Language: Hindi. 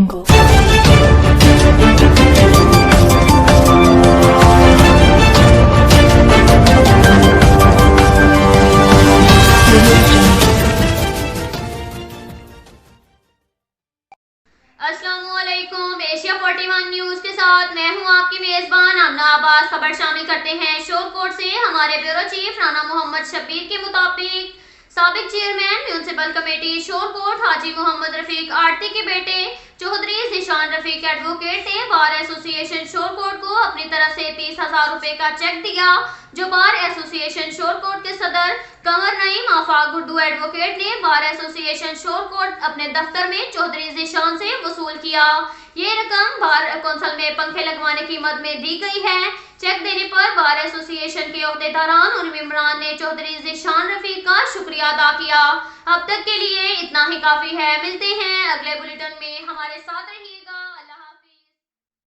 अस्सलामुअलैकुम। एशिया 41 न्यूज के साथ मैं हूं आपकी मेजबान आमना आबाद। खबर शामिल करते हैं शोरकोट से। हमारे ब्यूरो चीफ राना मोहम्मद शब्बीर के मुताबिक साबिक चेयरमैन म्यूनसिपल कमेटी शोरकोट हाजी मोहम्मद रफीक आरती के बेटे चौधरी ज़ीशान रफीक एडवोकेट ने बार एसोसिएशन शोरकोट को अपनी तरफ से 30,000 रुपए का चेक दिया, जो बार एसोसिएशन शोरकोट के सदर कंवर नईम आफाक गुड्डू एडवोकेट ने बार एसोसिएशन शोरकोट अपने दफ्तर में चौधरी ज़ीशान से वसूल किया। ये रकम बार कौंसिल में पंखे लगवाने की मद में दी गई है। चेक देने पर बार एसोसिएशन के अहदेदारान और मेंबरान ने चौधरी ज़ीशान रफीक का शुक्रिया अदा किया। अब तक के लिए इतना ही काफी है। मिलते हैं अगले बुलेटिन में, हमारे साथ रहिए।